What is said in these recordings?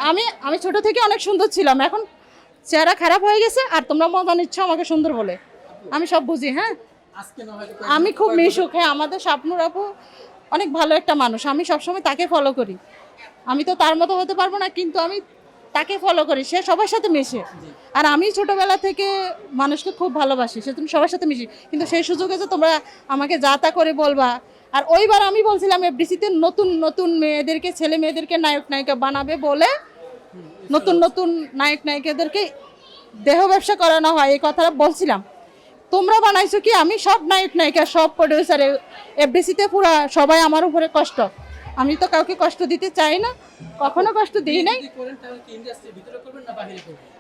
আমি আমি ছোট থেকে অনেক সুন্দর ছিলাম, এখন চেহারা খারাপ হয়ে গেছে আর তোমরা মজা নিচ্ছ আমাকে সুন্দর বলে। আমি সব বুঝি। হ্যাঁ, আমি খুব মিশুক। হ্যাঁ, আমাদের স্বপ্নুর আপু অনেক ভালো একটা মানুষ, আমি সবসময় তাকে ফলো করি। আমি তো তার মতো হতে পারবো না, কিন্তু আমি তাকে ফলো করি, সে সবার সাথে মেশে। আর আমি ছোটবেলা থেকে মানুষকে খুব ভালোবাসি, সে তুমি সবার সাথে মিশি, কিন্তু সেই সুযোগে যে তোমরা আমাকে যা তা করে বলবা। আর ওইবার আমি বলছিলাম এফডিসিতে নতুন নতুন মেয়েদেরকে, ছেলে মেয়েদেরকে নায়ক নায়িকা বানাবে বলে নতুন নতুন নায়ক নায়িকাদেরকে দেহ ব্যবসা করানো হয়, এই কথাটা বলছিলাম। তোমরা বানাইছো কি? আমি সব নায়ক নায়িকা, সব প্রডিউসার এফডিসিতে পুরা সবাই আমার উপরে কষ্ট। আমি তো কাউকে কষ্ট দিতে চাই না, কখনো কষ্ট দিই নাই।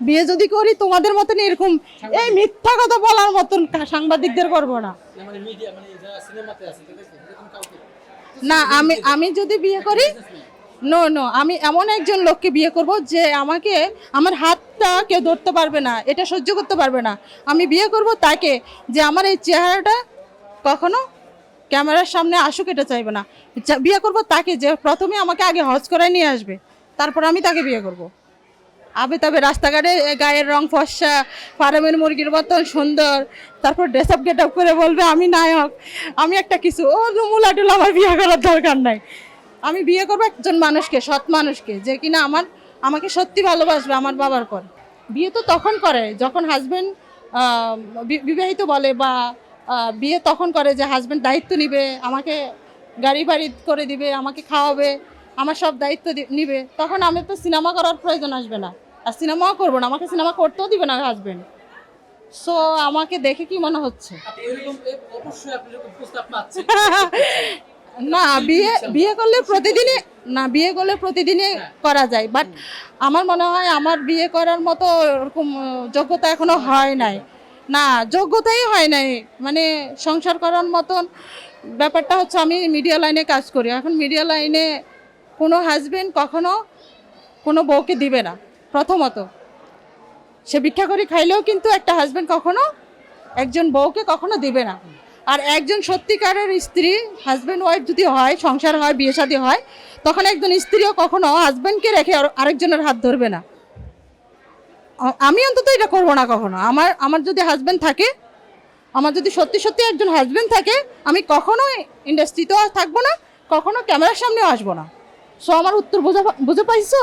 বিয়ে যদি করি তোমাদের মতন এরকম এই মিথ্যা কথা বলার মতন সাংবাদিকদের করবো না। না, আমি যদি বিয়ে করি, নো নো, আমি এমন একজন লোককে বিয়ে করব যে আমাকে, আমার হাতটা কেউ ধরতে পারবে না, এটা সহ্য করতে পারবে না। আমি বিয়ে করব তাকে যে আমার এই চেহারাটা কখনো ক্যামেরার সামনে আসুক, এটা চাইবে না। বিয়ে করব তাকে যে প্রথমে আমাকে আগে হজ করে নিয়ে আসবে, তারপর আমি তাকে বিয়ে করব। আবে তবে রাস্তাঘাটে গায়ের রং ফর্সা, ফার্মের মুরগির মতন সুন্দর, তারপর ড্রেস আপ গেট আপ করে বলবে আমি নায়ক, আমি একটা কিছু, ও মুলাটুল আমার বিয়ে করার দরকার নাই। আমি বিয়ে করবো একজন মানুষকে, সৎ মানুষকে, যে কিনা আমাকে সত্যি ভালোবাসবে আমার বাবার পর। বিয়ে তো তখন করে যখন হাজব্যান্ড বিবাহিত বলে, বা বিয়ে তখন করে যে হাজব্যান্ড দায়িত্ব নিবে, আমাকে গাড়ি বাড়ি করে দিবে, আমাকে খাওয়াবে, আমার সব দায়িত্ব নিবে। তখন আমি তো সিনেমা করার প্রয়োজন আসবে না, আর সিনেমাও করবো না, আমাকে সিনেমা করতেও দিবে না হাজব্যান্ড। সো আমাকে দেখে কি মনে হচ্ছে? না, বিয়ে করলে প্রতিদিনই, না বিয়ে করলে প্রতিদিনই করা যায়, বাট আমার মনে হয় আমার বিয়ে করার মতো এরকম যোগ্যতা এখনো হয় নাই। না, যোগ্যতাই হয় নাই, মানে সংসার করার মতন ব্যাপারটা হচ্ছে। আমি মিডিয়া লাইনে কাজ করি, এখন মিডিয়া লাইনে কোনো হাজবেন্ড কখনো কোনো বউকে দিবে না। প্রথমত সে ভিক্ষা করে খাইলেও কিন্তু একটা হাজবেন্ড কখনো একজন বউকে কখনো দিবে না। আর একজন সত্যিকারের স্ত্রী, হাজব্যান্ড ওয়াইফ যদি হয়, সংসার হয়, বিয়ে শাদী হয়, তখন একজন স্ত্রীও কখনো হাজব্যান্ডকে রেখে আরেকজনের হাত ধরবে না। আমি অন্তত এটা করবো না কখনো। আমার যদি হাজব্যান্ড থাকে, আমার যদি সত্যি সত্যি একজন হাজব্যান্ড থাকে, আমি কখনো ইন্ডাস্ট্রিতেও থাকবো না, কখনো ক্যামেরার সামনেও আসবো না। সো আমার উত্তর বুঝে পাইছো?